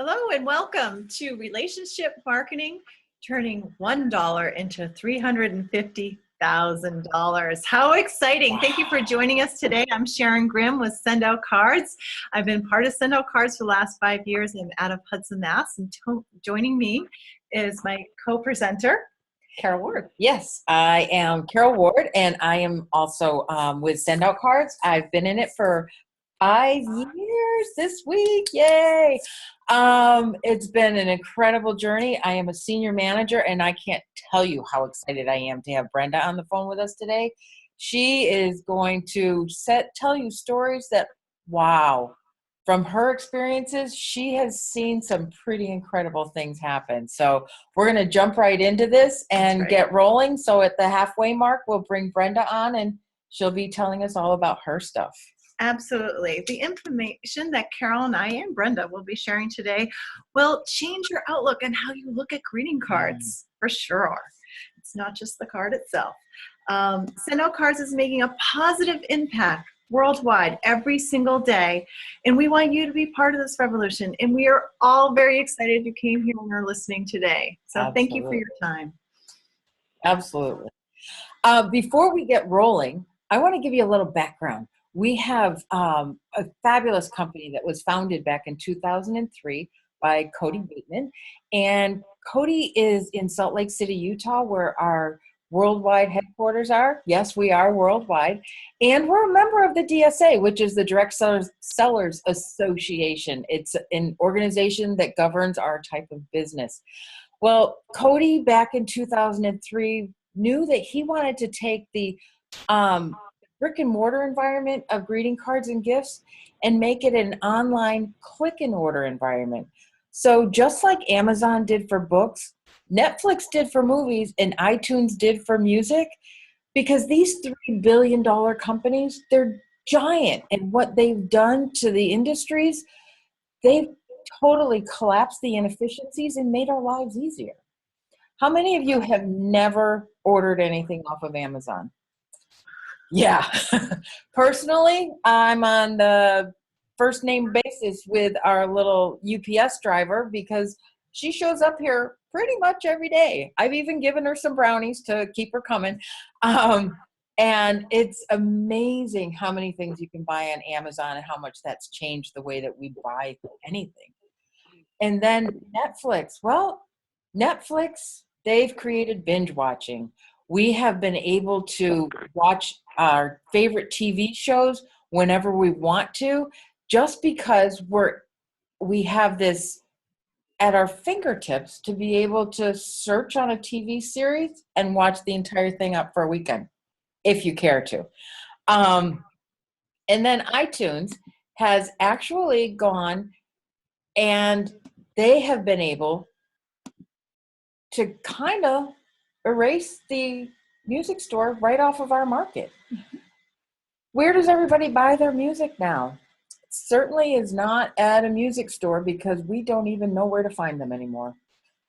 Hello and welcome to Relationship Marketing, turning $1 into $350,000. How exciting. Thank you for joining us today. I'm Sharon Grimm with SendOutCards. I've been part of SendOutCards for the last 5 years. I'm out of Hudson, Mass. And joining me is my co-presenter, Carol Ward. Yes, I am Carol Ward, and I am also with SendOutCards. I've been in it for 5 years this week. Yay! It's been an incredible journey. I am a senior manager, and I can't tell you how excited I am to have Brenda on the phone with us today. She is going to tell you stories that, wow, from her experiences, she has seen some pretty incredible things happen. So we're going to jump right into this and get rolling. So at the halfway mark, we'll bring Brenda on, and she'll be telling us all about her stuff. Absolutely. The information that Carol and I and Brenda will be sharing today will change your outlook on how you look at greeting cards, for sure. It's not just the card itself. SendOutCards is making a positive impact worldwide every single day, and we want you to be part of this revolution. And we are all very excited you came here and are listening today. So Thank you for your time. Absolutely. Before we get rolling, I want to give you a little background. We have a fabulous company that was founded back in 2003 by Cody Bateman. And Cody is in Salt Lake City, Utah, where our worldwide headquarters are. Yes, we are worldwide. And we're a member of the DSA, which is the Direct Sellers Association. It's an organization that governs our type of business. Well, Cody, back in 2003, knew that he wanted to take the brick and mortar environment of greeting cards and gifts and make it an online click and order environment. So just like Amazon did for books, Netflix did for movies, and iTunes did for music, because these $3 billion companies, they're giant. And what they've done to the industries, they've totally collapsed the inefficiencies and made our lives easier. How many of you have never ordered anything off of Amazon? Yeah. Personally, I'm on the first name basis with our little UPS driver because she shows up here pretty much every day. I've even given her some brownies to keep her coming. And it's amazing how many things you can buy on Amazon and how much that's changed the way that we buy anything. And then Netflix. Well, Netflix, they've created binge watching. We have been able to watch our favorite TV shows whenever we want to, just because we have this at our fingertips to be able to search on a TV series and watch the entire thing up for a weekend, if you care to. And then iTunes has actually gone and they have been able to kind of erase the music store right off of our market. Where does everybody buy their music now? It certainly is not at a music store because we don't even know where to find them anymore.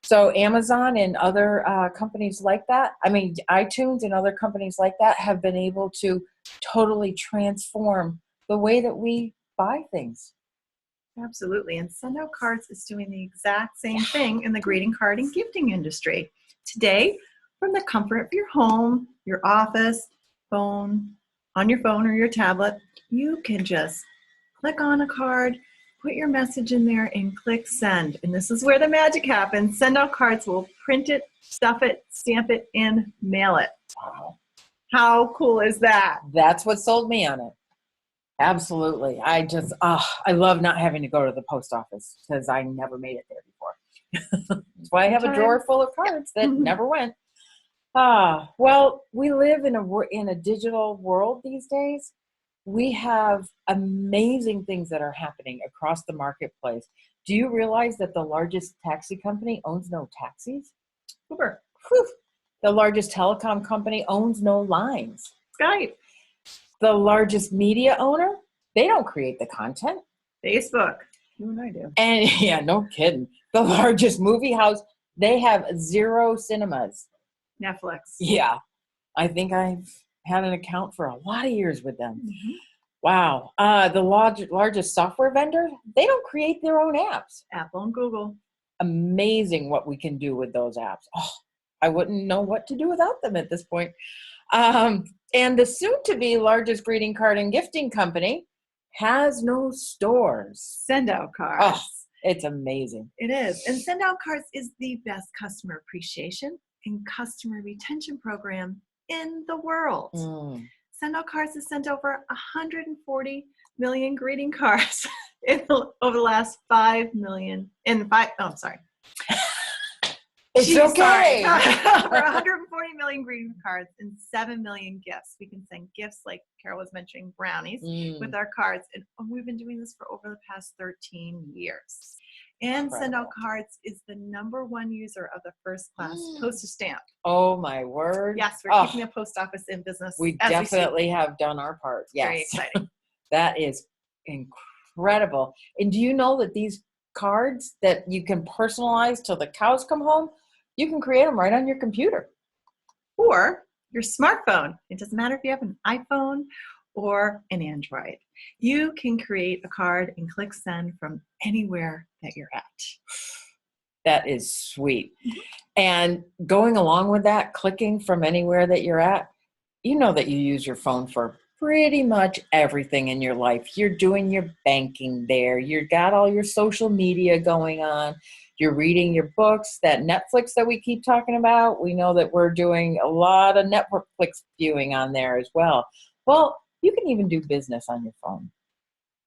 So Amazon and other companies like that, iTunes and other companies like that have been able to totally transform the way that we buy things. Absolutely. And SendOutCards is doing the exact same thing in the greeting card and gifting industry. Today, from the comfort of your home, your office, on your phone or your tablet, you can just click on a card, put your message in there, and click send. And this is where the magic happens. SendOutCards will print it, stuff it, stamp it, and mail it. Wow. How cool is that? That's what sold me on it. Absolutely. I love not having to go to the post office because I never made it there before. That's why I have a drawer full of cards that never went. Well, we live in a digital world these days. We have amazing things that are happening across the marketplace. Do you realize that the largest taxi company owns no taxis? Uber. Whew. The largest telecom company owns no lines. Skype. The largest media owner, they don't create the content. Facebook. You and I do. And yeah, no kidding. The largest movie house, they have 0 cinemas. Netflix. Yeah. I think I've had an account for a lot of years with them. Wow. The largest software vendor, they don't create their own apps. Apple and Google. Amazing what we can do with those apps. Oh, I wouldn't know what to do without them at this point. And the soon-to-be largest greeting card and gifting company has no stores. SendOutCards. Oh, it's amazing. It is. And SendOutCards is the best customer appreciation and customer retention program in the world. SendOutCards has sent over 140 million greeting cards over the last 5 million. It's okay. Over 140 million greeting cards and 7 million gifts. We can send gifts like Carol was mentioning, brownies, with our cards. And we've been doing this for over the past 13 years. And SendOutCards is the #1 user of the first class postage stamp. Oh my word. Yes, we're keeping the post office in business. We definitely have done our part. Yes. Very exciting. That is incredible. And do you know that these cards that you can personalize till the cows come home, you can create them right on your computer. Or your smartphone. It doesn't matter if you have an iPhone or an Android. You can create a card and click send from anywhere that you're at. That is sweet. And going along with that, clicking from anywhere that you're at, you know that you use your phone for pretty much everything in your life. You're doing your banking there. You've got all your social media going on. You're reading your books, that Netflix that we keep talking about. We know that we're doing a lot of Netflix viewing on there as well. Well, you can even do business on your phone.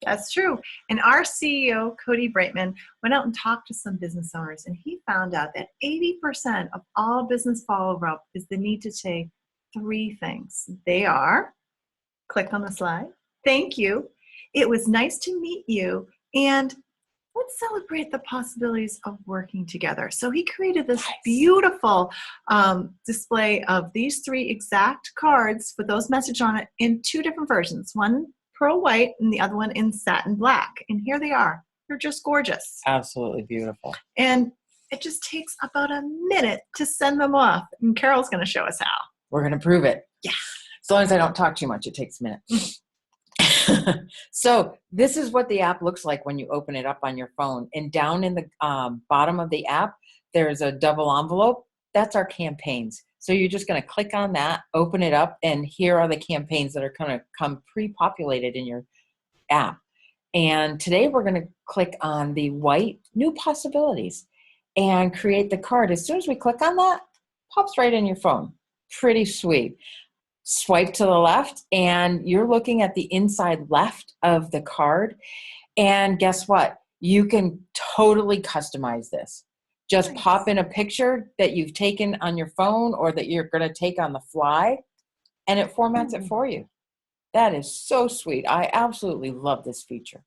That's true. And our CEO, Cody Brightman, went out and talked to some business owners, and he found out that 80% of all business follow-up is the need to say 3 things. They are, click on the slide, thank you, it was nice to meet you, and let's celebrate the possibilities of working together. So he created this beautiful display of these 3 exact cards with those messages on it in 2 different versions. One pearl white and the other one in satin black. And here they are. They're just gorgeous. Absolutely beautiful. And it just takes about a minute to send them off. And Carol's going to show us how. We're going to prove it. Yeah. As long as I don't talk too much, it takes a minute. So this is what the app looks like when you open it up on your phone. And down in the bottom of the app, there's a double envelope. That's our campaigns. So you're just going to click on that, open it up, and here are the campaigns that are going to come pre-populated in your app. And today we're going to click on the white New Possibilities and create the card. As soon as we click on that, pops right in your phone. Pretty sweet. Swipe to the left, and you're looking at the inside left of the card. And guess what? You can totally customize this. Just pop in a picture that you've taken on your phone or that you're going to take on the fly, and it formats it for you. That is so sweet. I absolutely love this feature.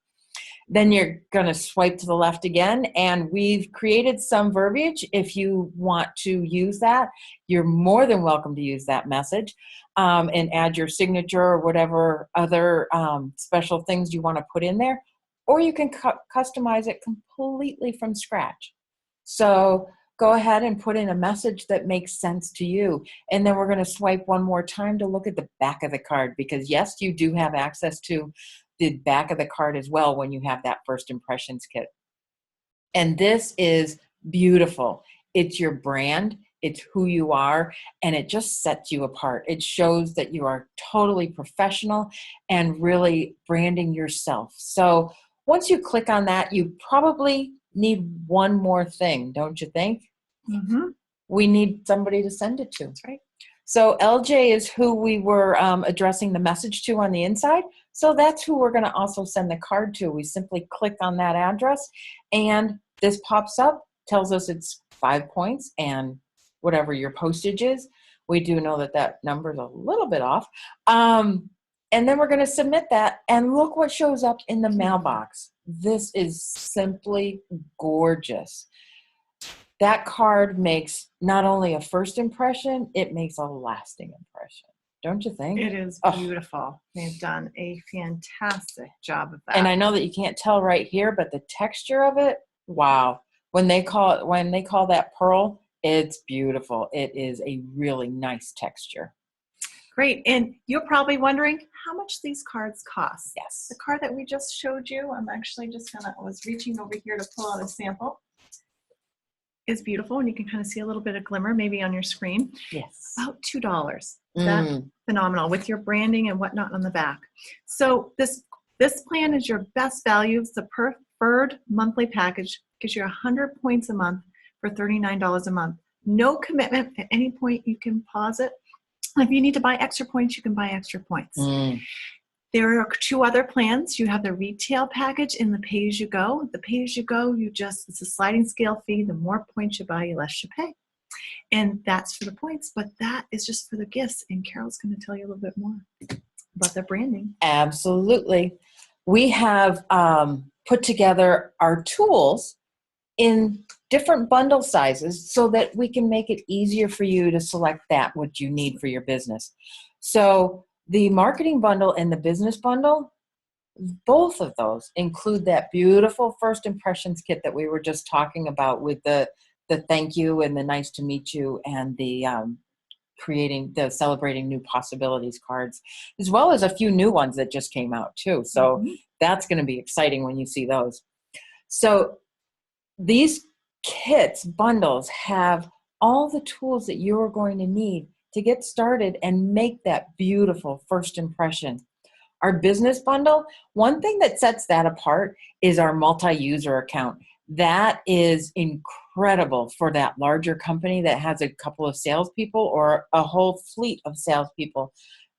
Then you're going to swipe to the left again, and we've created some verbiage. If you want to use that, you're more than welcome to use that message and add your signature or whatever other special things you want to put in there, or you can customize it completely from scratch. So go ahead and put in a message that makes sense to you. And then we're going to swipe one more time to look at the back of the card, because yes, you do have access to the back of the card as well when you have that first impressions kit. And this is beautiful. It's your brand, it's who you are, and it just sets you apart. It shows that you are totally professional and really branding yourself. So once you click on that, you probably need one more thing, don't you think? Mm-hmm. We need somebody to send it to. That's right. So LJ is who we were addressing the message to on the inside. So that's who we're going to also send the card to. We simply click on that address, and this pops up, tells us it's 5 points and whatever your postage is. We do know that that number is a little bit off. And then we're going to submit that, and look what shows up in the mailbox. This is simply gorgeous. That card makes not only a first impression, it makes a lasting impression. Don't you think? It is beautiful. They've done a fantastic job of that. And I know that you can't tell right here, but the texture of it, wow. When they call that pearl, it's beautiful. It is a really nice texture. Great. And you're probably wondering, how much these cards cost. Yes. The card that we just showed you, I'm actually just I was reaching over here to pull out a sample, is beautiful, and you can kind of see a little bit of glimmer maybe on your screen. Yes. About $2. That's phenomenal with your branding and whatnot on the back. So this plan is your best value. It's the preferred monthly package. Gives you 100 points a month for $39 a month. No commitment. At any point you can pause it. If you need to buy extra points, you can buy extra points. There are 2 other plans. You have the retail package and the pay-as-you-go. The pay-as-you-go, it's a sliding scale fee. The more points you buy, the less you pay. And that's for the points, but that is just for the gifts. And Carol's going to tell you a little bit more about the branding. Absolutely. We have put together our tools in different bundle sizes so that we can make it easier for you to select what you need for your business. So the marketing bundle and the business bundle, both of those include that beautiful first impressions kit that we were just talking about with the thank you and the nice to meet you and the creating the celebrating new possibilities cards, as well as a few new ones that just came out too. So that's going to be exciting when you see those. So these kits, bundles, have all the tools that you're going to need to get started and make that beautiful first impression. Our business bundle, one thing that sets that apart is our multi-user account. That is incredible for that larger company that has a couple of salespeople or a whole fleet of salespeople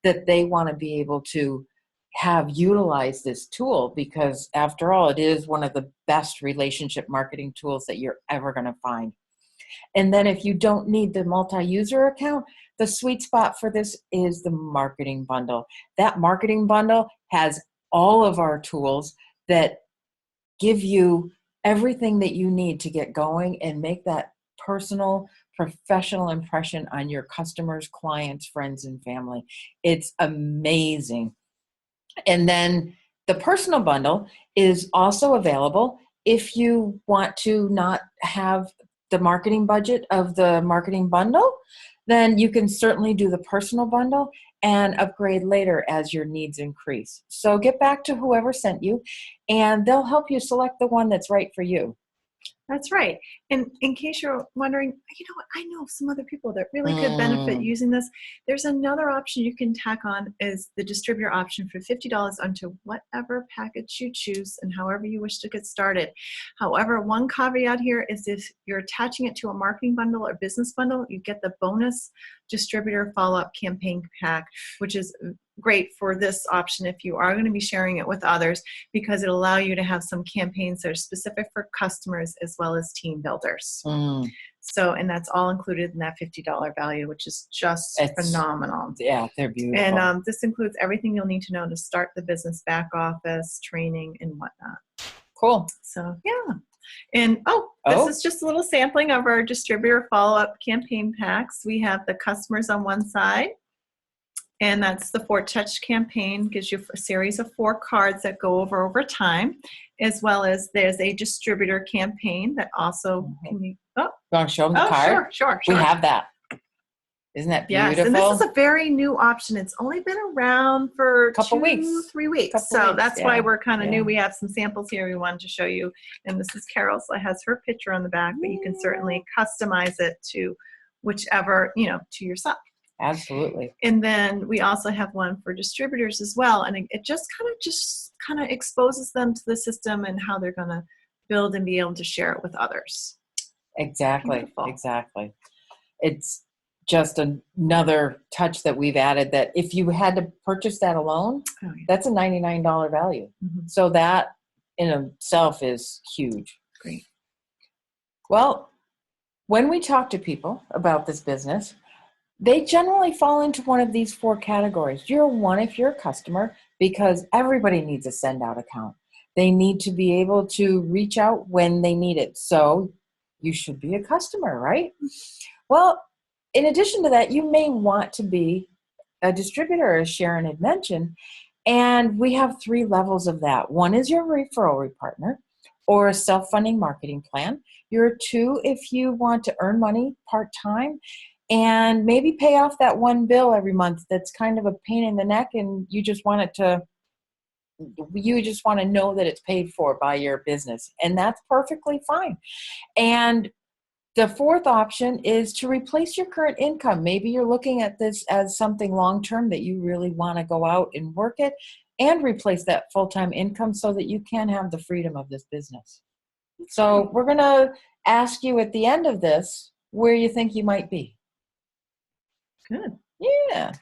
that they want to be able to have utilize this tool, because after all, it is one of the best relationship marketing tools that you're ever going to find. And then if you don't need the multi-user account, the sweet spot for this is the marketing bundle. That marketing bundle has all of our tools that give you everything that you need to get going and make that personal, professional impression on your customers, clients, friends, and family. It's amazing. And then the personal bundle is also available if you want to not have the marketing budget of the marketing bundle. Then you can certainly do the personal bundle and upgrade later as your needs increase. So get back to whoever sent you, and they'll help you select the one that's right for you. That's right. And in case you're wondering, you know what, I know some other people that really could benefit using this. There's another option you can tack on, is the distributor option for $50 onto whatever package you choose and however you wish to get started. However, one caveat here is if you're attaching it to a marketing bundle or business bundle, you get the bonus distributor follow-up campaign pack, which is great for this option if you are going to be sharing it with others, because it'll allow you to have some campaigns that are specific for customers as well as team builders. So, and that's all included in that $50 value, which is just phenomenal. Yeah, they're beautiful. And this includes everything you'll need to know to start the business back office, training, and whatnot. Cool. So, yeah. And this is just a little sampling of our distributor follow-up campaign packs. We have the customers on one side, and that's the 4-touch campaign. Gives you a series of 4 cards that go over time, as well as there's a distributor campaign that also can be. You want to show them the card? Sure. We have that. Isn't that beautiful? Yes, and this is a very new option. It's only been around for 3 weeks. That's why we're kind of new. We have some samples here we wanted to show you. And this is Carol's. It has her picture on the back, but you can certainly customize it to whichever, to yourself. Absolutely. And then we also have one for distributors as well. And it just kind of exposes them to the system and how they're going to build and be able to share it with others. Exactly. Beautiful. Exactly. It's just another touch that we've added, that if you had to purchase that alone, that's a $99 value. So that in itself is huge. Great. Well, when we talk to people about this business, they generally fall into one of these 4 categories. You're one if you're a customer, because everybody needs a SendOut account. They need to be able to reach out when they need it. So you should be a customer, right? Well, in addition to that, you may want to be a distributor, as Sharon had mentioned, and we have 3 levels of that. One is your referral partner or a self-funding marketing plan. You're 2 if you want to earn money part-time, and maybe pay off that one bill every month that's kind of a pain in the neck, and you just want to know that it's paid for by your business, and that's perfectly fine. And the fourth option is to replace your current income. Maybe you're looking at this as something long-term that you really want to go out and work it and replace that full-time income so that you can have the freedom of this business. So we're going to ask you at the end of this where you think you might be. Good. Yeah.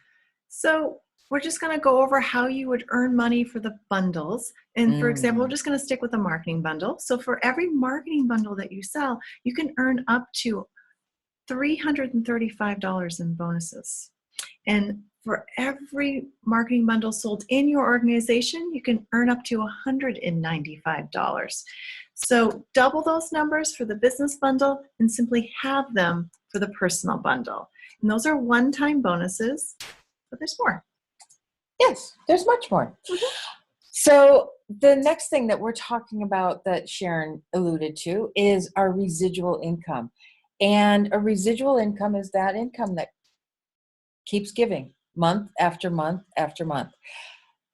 So we're just going to go over how you would earn money for the bundles. And for example, we're just going to stick with a marketing bundle. So for every marketing bundle that you sell, you can earn up to $335 in bonuses. And for every marketing bundle sold in your organization, you can earn up to $195. So double those numbers for the business bundle and simply have them for the personal bundle. And those are one-time bonuses, but there's more. Yes, there's much more. So the next thing that we're talking about that Sharon alluded to is our residual income. And a residual income is that income that keeps giving month after month after month.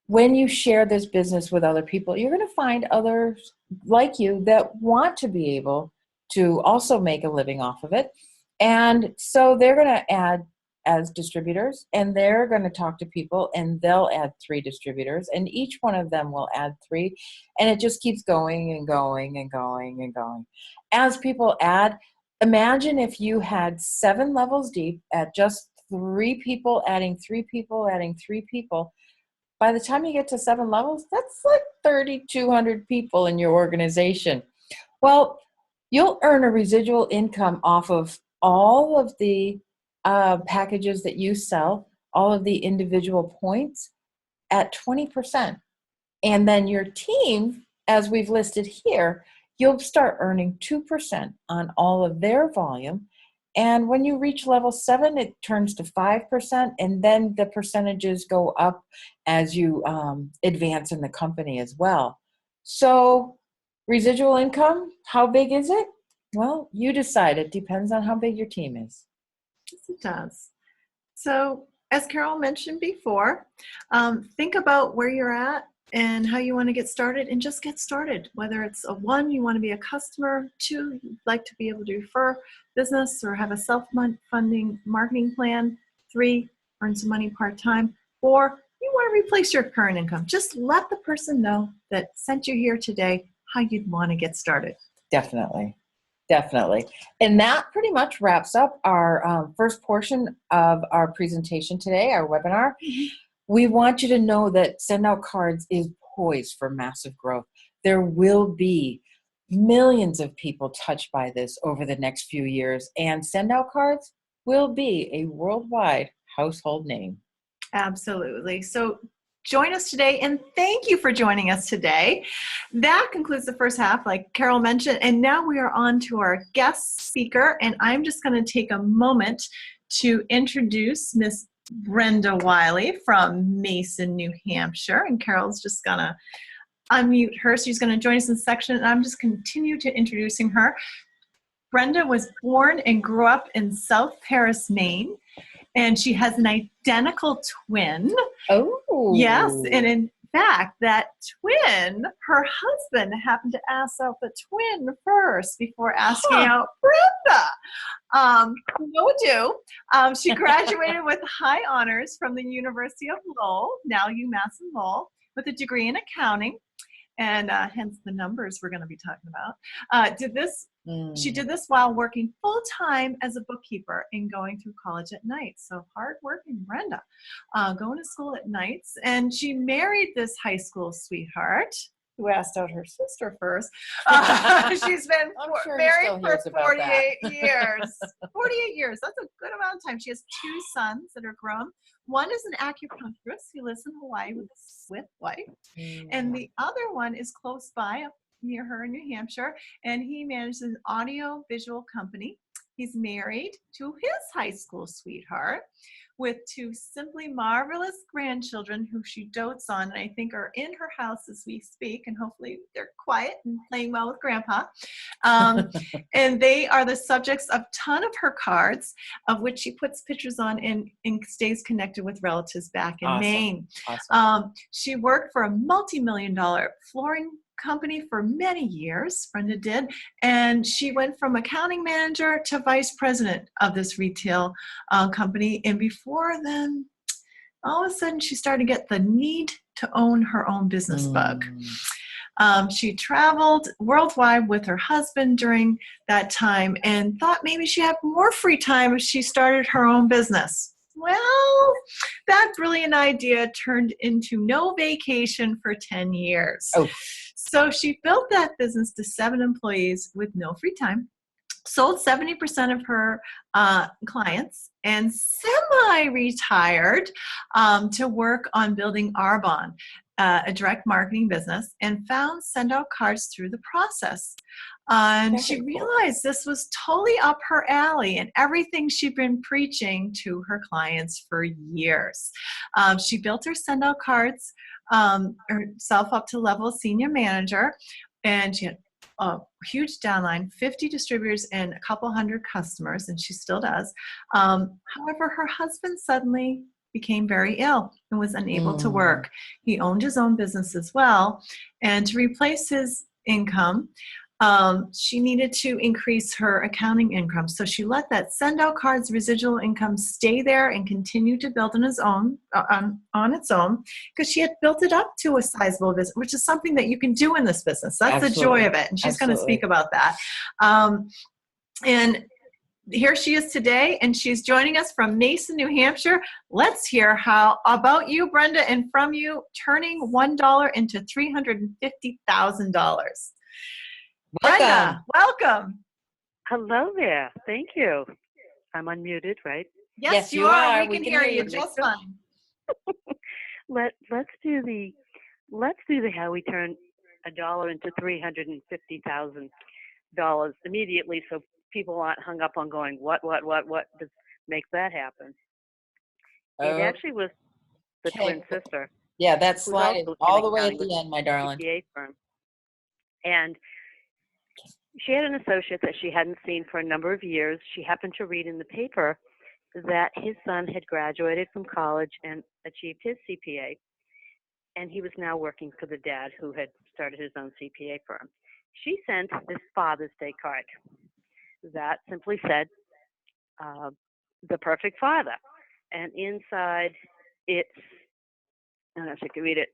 When you share this business with other people, you're going to find others like you that want to be able to also make a living off of it. And so they're going to add as distributors, and they're going to talk to people, and they'll add 3 distributors, and each one of them will add 3, and it just keeps going and going and going and going. As people add, imagine if you had 7 levels deep at just 3 people adding 3 people adding 3 people. By the time you get to 7 levels, that's like 3,200 people in your organization. Well, you'll earn a residual income off of all of the packages that you sell, all of the individual points at 20%. And then your team, as we've listed here, you'll start earning 2% on all of their volume. And when you reach level 7, it turns to 5%, and then the percentages go up as you advance in the company as well. So residual income, how big is it? Well, you decide. It depends on how big your team is. Yes, it does. So as Carol mentioned before, think about where you're at and how you want to get started, and just get started. Whether it's a 1, you want to be a customer, 2, you'd like to be able to refer business or have a self-funding marketing plan, 3, earn some money part-time, 4, you want to replace your current income. Just let the person know that sent you here today how you'd want to get started. Definitely. Definitely. And that pretty much wraps up our first portion of our presentation today, our webinar. We want you to know that SendOutCards is poised for massive growth. There will be millions of people touched by this over the next few years, and SendOutCards will be a worldwide household name. Absolutely. So join us today, and thank you for joining us today. That concludes the first half, like Carol mentioned, and now we are on to our guest speaker, and I'm just going to take a moment to introduce Miss Brenda Wiley from Mason, New Hampshire, and Carol's just going to unmute her. She's going to join us in this section, and I'm just continue to introducing her. Brenda was born and grew up in South Paris, Maine, and she has an identical twin. Oh. Yes, and in fact, that twin, her husband happened to ask out the twin first before asking out Brenda. No ado. She graduated with high honors from the University of Lowell, now UMass and Lowell, with a degree in accounting, and hence the numbers we're going to be talking about. She did this while working full-time as a bookkeeper and going through college at night. So hard-working Brenda, going to school at nights. And she married this high school sweetheart who asked out her sister first. She's been married for 48 years. 48 years. That's a good amount of time. She has 2 sons that are grown. One is an acupuncturist who lives in Hawaii with a Swiss wife. And the other one is close by, up near her in New Hampshire, and he manages an audio visual company. He's married to his high school sweetheart with two simply marvelous grandchildren who she dotes on, and I think are in her house as we speak, and hopefully they're quiet and playing well with Grandpa. And they are the subjects of a ton of her cards, of which she puts pictures on and stays connected with relatives back in Maine. Awesome. She worked for a multi-million-dollar flooring company for many years, Brenda did, and she went from accounting manager to vice president of this retail company. And before then, all of a sudden, she started to get the need to own her own business bug. She traveled worldwide with her husband during that time and thought maybe she had more free time if she started her own business. Well, that brilliant idea turned into no vacation for 10 years. Oh. So she built that business to 7 employees with no free time, sold 70% of her clients, and semi-retired to work on building Arbonne, a direct marketing business, and found SendOutCards through the process. And she realized this was totally up her alley and everything she'd been preaching to her clients for years. She built her SendOutCards herself up to level senior manager, and she had a huge downline, 50 distributors and a couple hundred customers, and she still does. However, her husband suddenly became very ill and was unable to work. He owned his own business as well, and to replace his income, she needed to increase her accounting income. So she let that SendOutCards residual income stay there and continue to build on its own, because she had built it up to a sizable business, which is something that you can do in this business. That's the joy of it, and she's going to speak about that. And here she is today, and she's joining us from Mason, New Hampshire. Let's hear how about you, Brenda, and from you turning $1 into $350,000. Brenda, welcome. Hello there. Thank you. I'm unmuted, right? Yes, you are. We can hear you just fine. Let's do the how we turn $1 into $350,000 immediately, so people aren't hung up on going what to make that happen. It actually was the twin sister. Yeah, that slide is all the way at the end, my darling. CPA firm. And she had an associate that she hadn't seen for a number of years. She happened to read in the paper that his son had graduated from college and achieved his CPA, and he was now working for the dad who had started his own CPA firm. She sent this Father's Day card that simply said, the perfect father. And inside it's, I don't know if you can read it,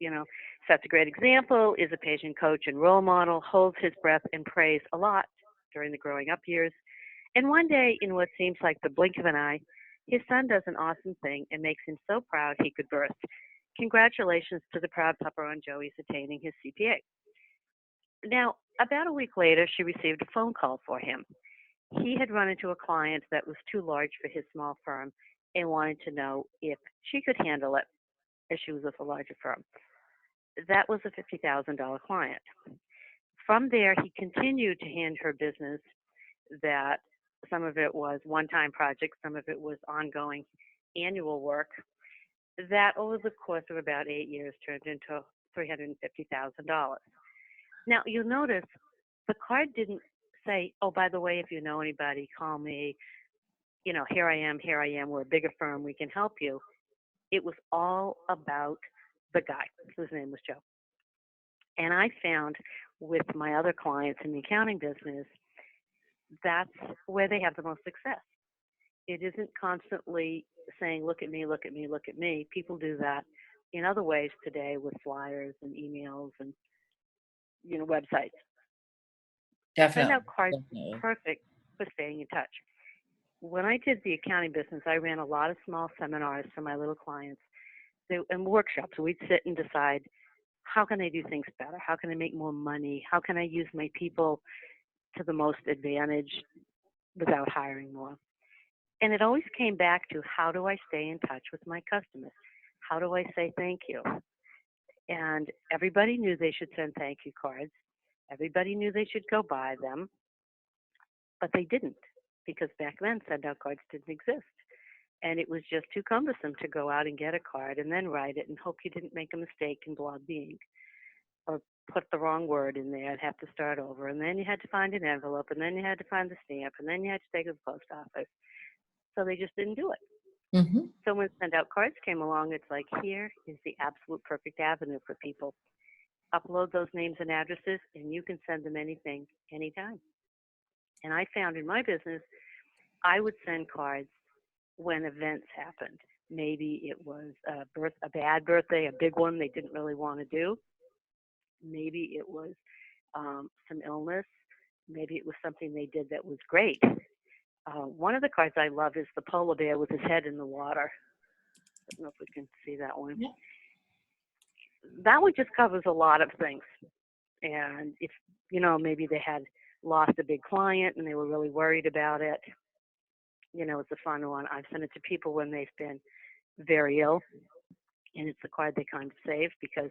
sets a great example, is a patient coach and role model, holds his breath and prays a lot during the growing up years. And one day, in what seems like the blink of an eye, his son does an awesome thing and makes him so proud he could burst. Congratulations to the proud papa on Joey's attaining his CPA. Now, about a week later, she received a phone call for him. He had run into a client that was too large for his small firm and wanted to know if she could handle it, as she was with a larger firm. That was a $50,000 client. From there, he continued to hand her business that some of it was one-time projects, some of it was ongoing annual work, that over the course of about 8 years turned into $350,000. Now, you'll notice the card didn't say, oh, by the way, if you know anybody, call me. Here I am, we're a bigger firm, we can help you. It was all about the guy, whose name was Joe. And I found with my other clients in the accounting business, that's where they have the most success. It isn't constantly saying, look at me, look at me, look at me. People do that in other ways today with flyers and emails and, websites. Definitely. SendOutCards is perfect for staying in touch. When I did the accounting business, I ran a lot of small seminars for my little clients and workshops. We'd sit and decide, how can I do things better? How can I make more money? How can I use my people to the most advantage without hiring more? And it always came back to, how do I stay in touch with my customers? How do I say thank you? And everybody knew they should send thank you cards. Everybody knew they should go buy them, but they didn't. because back then SendOutCards didn't exist. And it was just too cumbersome to go out and get a card and then write it and hope you didn't make a mistake and blog the ink or put the wrong word in there and have to start over. And then you had to find an envelope, and then you had to find the stamp, and then you had to take it to the post office. So they just didn't do it. Mm-hmm. So when SendOutCards came along, it's like, here is the absolute perfect avenue for people. Upload those names and addresses, and you can send them anything, anytime. And I found in my business, I would send cards when events happened. Maybe it was a bad birthday, a big one they didn't really want to do. Maybe it was some illness. Maybe it was something they did that was great. One of the cards I love is the polar bear with his head in the water. I don't know if we can see that one. Yeah. That one just covers a lot of things. And if, maybe they had lost a big client and they were really worried about it, it's a fun one. I've sent it to people when they've been very ill, and it's the card they kind of save because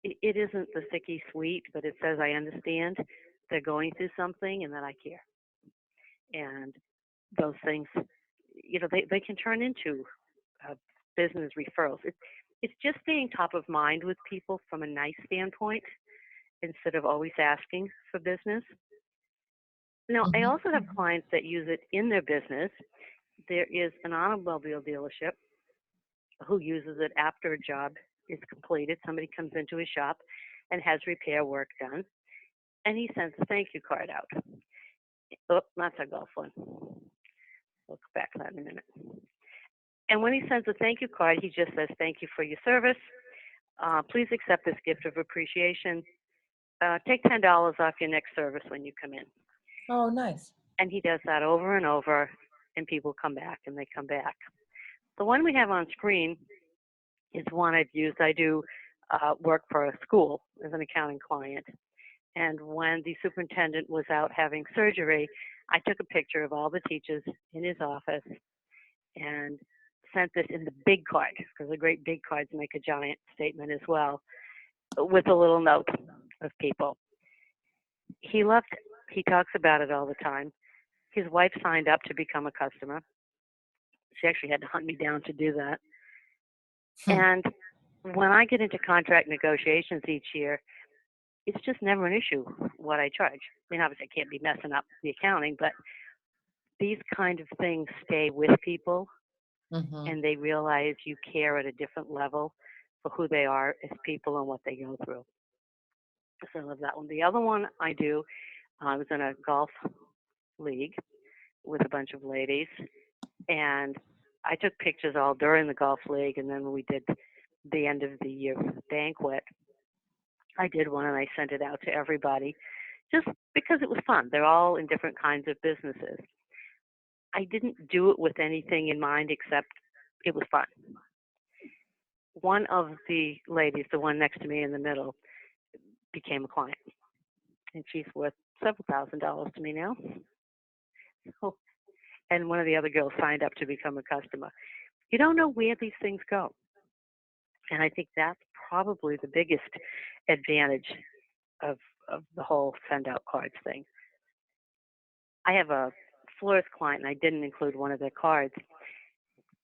it isn't the sicky sweet, but it says, I understand they're going through something and that I care. And those things, they can turn into business referrals. It's just staying top of mind with people from a nice standpoint instead of always asking for business. Now, I also have clients that use it in their business. There is an automobile dealership who uses it after a job is completed. Somebody comes into his shop and has repair work done, and he sends a thank you card out. Oh, that's a golf one. We'll go back to that in a minute. And when he sends a thank you card, he just says, thank you for your service. Please accept this gift of appreciation. Take $10 off your next service when you come in. Oh, nice. And he does that over and over, and people come back and they come back. The one we have on screen is one I've used. I do work for a school as an accounting client. And when the superintendent was out having surgery, I took a picture of all the teachers in his office and sent this in the big card, because the great big cards make a giant statement as well, with a little note of people. He loved it. He talks about it all the time. His wife signed up to become a customer. She actually had to hunt me down to do that. And when I get into contract negotiations each year, it's just never an issue what I charge. I mean, obviously I can't be messing up the accounting, but these kind of things stay with people, and they realize you care at a different level for who they are as people and what they go through. So I love that one. The other one I do, I was in a golf league with a bunch of ladies, and I took pictures all during the golf league, and then when we did the end of the year banquet, I did one and I sent it out to everybody just because it was fun. They're all in different kinds of businesses. I didn't do it with anything in mind except it was fun. One of the ladies, the one next to me in the middle, became a client, and she's worth several $1,000s to me now. So, and one of the other girls signed up to become a customer. You don't know where these things go. And I think that's probably the biggest advantage of the whole SendOutCards thing. I have a florist client, and I didn't include one of their cards.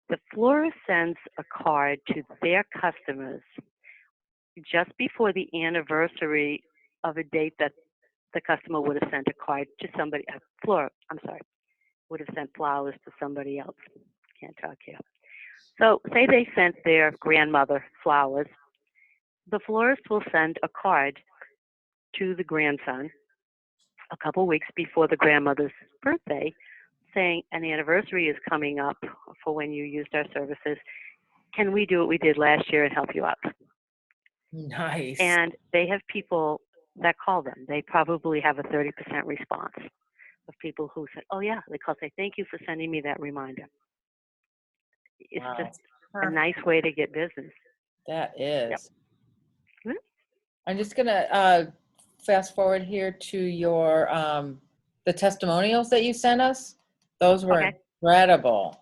The florist sends a card to their customers just before the anniversary of a date that the customer would have sent a card to somebody, would have sent flowers to somebody else. Can't talk here. So say they sent their grandmother flowers. The florist will send a card to the grandson a couple weeks before the grandmother's birthday saying an anniversary is coming up for when you used our services. Can we do what we did last year and help you out? Nice. And they have people that call them. They probably have a 30% response of people who said, oh yeah, they call, say, thank you for sending me that reminder. It's just a nice way to get business. That is. Yep. Mm-hmm. I'm just gonna fast forward here to your the testimonials that you sent us. Those were incredible.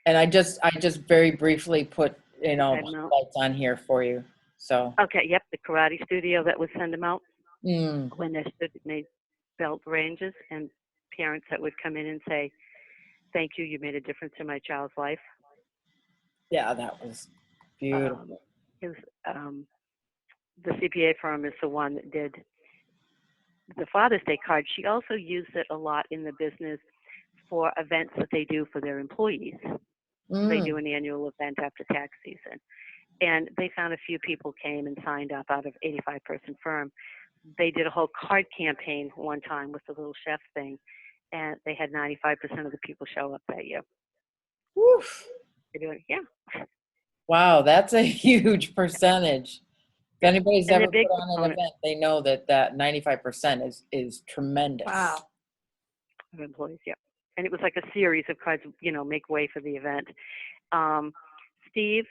And I just very briefly put highlights on here for you. So okay, yep, the karate studio that would send them out when they're belt ranges and parents that would come in and say, "Thank you, you made a difference in my child's life." Yeah, that was Um, beautiful. it was, the CPA firm is the one that did the Father's Day card. She also used it a lot in the business for events that they do for their employees. They do Mm, an annual event after tax season. And they found a few people came and signed up out of 85-person firm. They did a whole card campaign one time with the little chef thing, and they had 95% of the people show up that year. woof. They're doing, yeah. Wow, that's a huge percentage. If anybody's And ever they're put big on an proponents event, they know that that 95% is tremendous. Wow. of employees, yeah. And it was like a series of cards, make way for the event. Um, Steve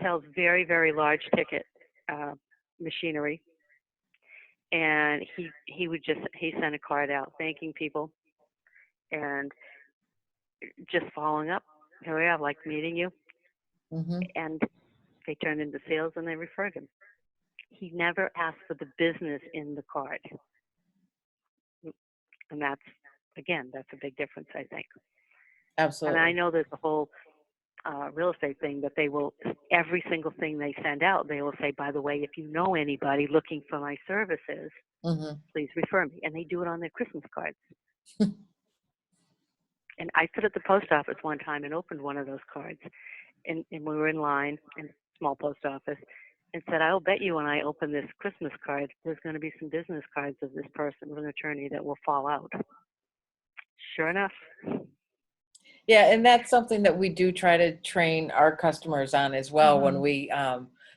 sells very, very large ticket machinery, and he sent a card out thanking people and just following up. Here we are, like meeting you, Hmm. and they turned into sales and they referred him. He never asked for the business in the card, and that's a big difference, I think. And I Absolutely. know there's a whole real estate thing that they will, every single thing they send out, they will say, by the way, if you know anybody looking for my services, Hmm. please refer me. And they do it on their Christmas cards. And I stood at the post office one time and opened one of those cards, and we were in line in a small post office, and said, I'll bet you when I open this Christmas card, there's going to be some business cards of this person with an attorney that will fall out. Sure enough. Yeah, and that's something that we do try to train our customers on as well when we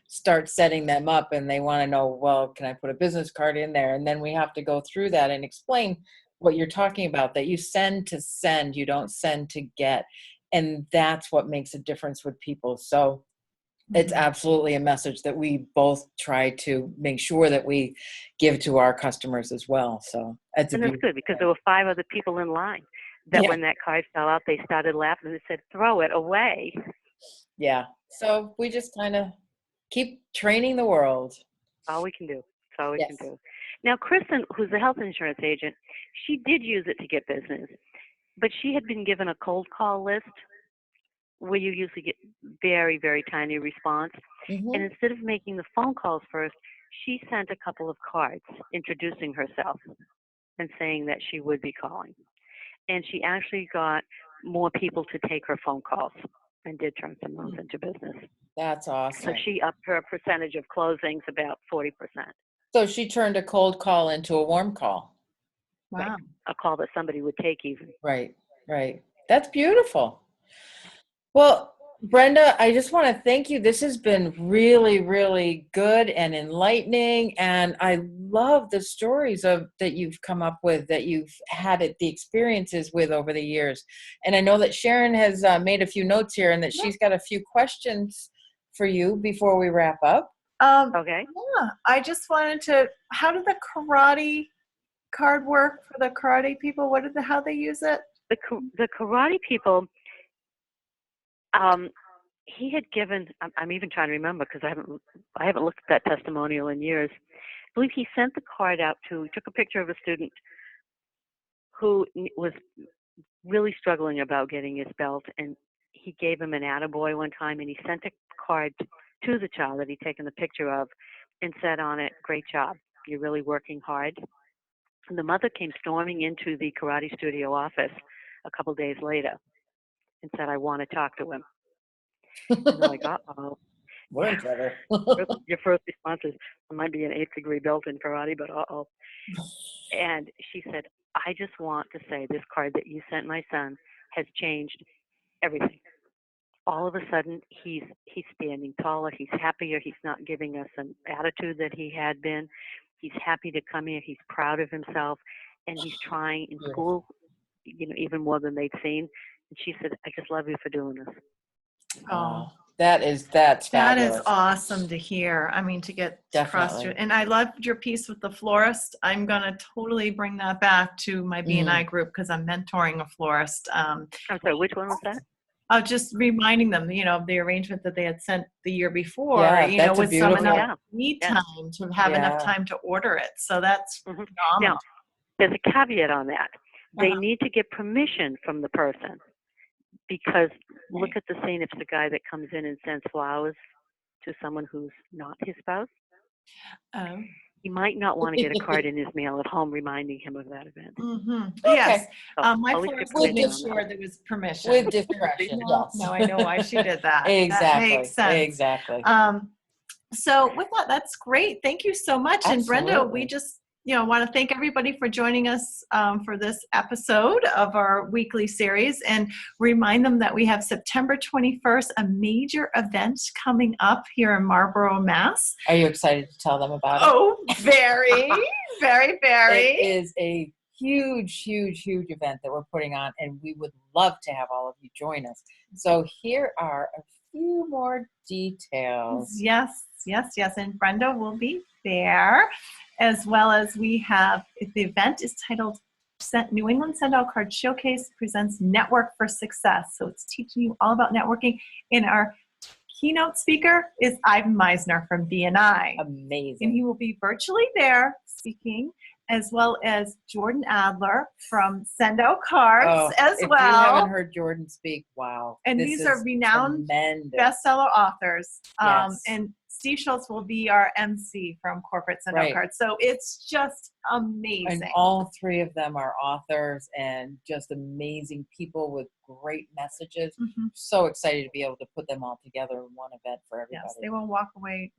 start setting them up and they want to know, well, can I put a business card in there? And then we have to go through that and explain what you're talking about, that you send to send, you don't send to get. And that's what makes a difference with people. So it's Mhm. absolutely a message that we both try to make sure that we give to our customers as well. So it's a And that's beautiful good because thing. there were 5 other people in line that Yeah. when that card fell out, they started laughing and said, throw it away. Yeah. So we just kind of keep training the world. All we can do. That's all we can Yes. do. Now, Kristen, who's a health insurance agent, she did use it to get business, but she had been given a cold call list where you usually get very, very tiny response. And Hmm. instead of making the phone calls first, she sent a couple of cards introducing herself and saying that she would be calling. And she actually got more people to take her phone calls and did turn some of those into business. That's So awesome. she upped her percentage of closings about 40%. So she turned a cold call into a warm call. Right. Wow. A call that somebody would take even. Right. Right. That's beautiful. Well, Brenda, I just want to thank you. This has been really, really good and enlightening. And I love the stories of that you've come up with, that you've had the experiences with over the years. And I know that Sharon has made a few notes here and that Yeah. she's got a few questions for you before we wrap up. Okay. Yeah, I just wanted to, how did the karate card work for the karate people? How they use it? The karate people, he had given. I'm even trying to remember because I haven't looked at that testimonial in years. I believe he sent the card out took a picture of a student who was really struggling about getting his belt, and he gave him an attaboy one time, and he sent a card to the child that he'd taken the picture of, and said on it, "Great job, you're really working hard." And the mother came storming into the karate studio office a couple days later and said, "I want to talk to him." And they're like, "Uh-oh." We're in trouble. Your first response is, "I might be an 8th-degree belt in karate, but uh-oh." And she said, "I just want to say this card that you sent my son has changed everything. All of a sudden, he's standing taller. He's happier. He's not giving us an attitude that he had been. He's happy to come here. He's proud of himself, and he's trying in Beautiful. school, even more than they'd seen." And she said, "I just love you for doing this." Oh, Wow. That's that is fabulous. awesome to hear. I mean, to get across your, Definitely. and I loved your piece with the florist. I'm going to totally bring that back to my BNI Mm. group because I'm mentoring a florist. I'm sorry, which one was that? Just reminding them, of the arrangement that they had sent the year before, Yeah, that's a with some Oh, enough beautiful. yeah. lead Yes. time to have enough Yeah. time to order it. So that's Hmm. Now, phenomenal. there's a caveat on that. They Uh-huh. need to get permission from the person, because look at the scene if it's a guy that comes in and sends flowers to someone who's not his spouse. Um, He might not want to get a card in his mail at home reminding him of that event. Yes. So My always get florist With would make permission on that. sure there was permission. With discretion, No, yes. no, I know why she did that. That Exactly. makes sense. Exactly. So with that, that's great. Thank you so much. And Brenda, Absolutely. we just want to thank everybody for joining us for this episode of our weekly series, and remind them that we have September 21st, a major event coming up here in Marlborough, Mass. Are you excited to tell them about it? Oh, very, very, very. It is a huge, huge, huge event that we're putting on, and we would love to have all of you join us. So here are a few more details. Yes. And Brenda will be there, as well as we have, the event is titled New England SendOutCards Showcase presents Network for Success. So it's teaching you all about networking. And our keynote speaker is Ivan Meisner from BNI. Amazing. And he will be virtually there speaking, as well as Jordan Adler from SendOutCards as if well. you haven't heard Jordan speak, wow. And this these are is renowned tremendous. bestseller authors. Yes. And Steve Schultz will be our MC from Corporate SendOutCards. Right. So it's just amazing. And all three of them are authors and just amazing people with great messages. Mhm. So excited to be able to put them all together in one event for everybody. Yes, they will walk away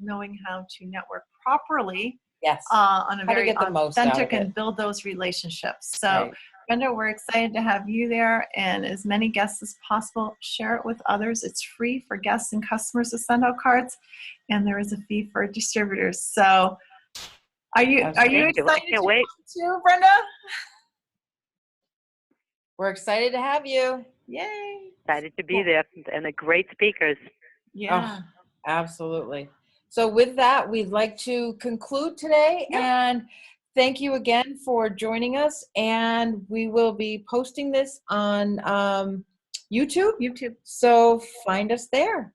knowing how to network properly. Yes. On a How to very get the most out of authentic it. and build those relationships. So, Right. Brenda, we're excited to have you there, and as many guests as possible. Share it with others. It's free for guests and customers to send out cards, and there is a fee for distributors. So, are you Absolutely. excited I can't wait. too, Brenda? We're excited to have you. Yay! Excited to be there, and the great speakers. Yeah. Oh, absolutely. So with that, we'd like to conclude today, and thank you again for joining us. And we will be posting this on YouTube. YouTube. So find us there.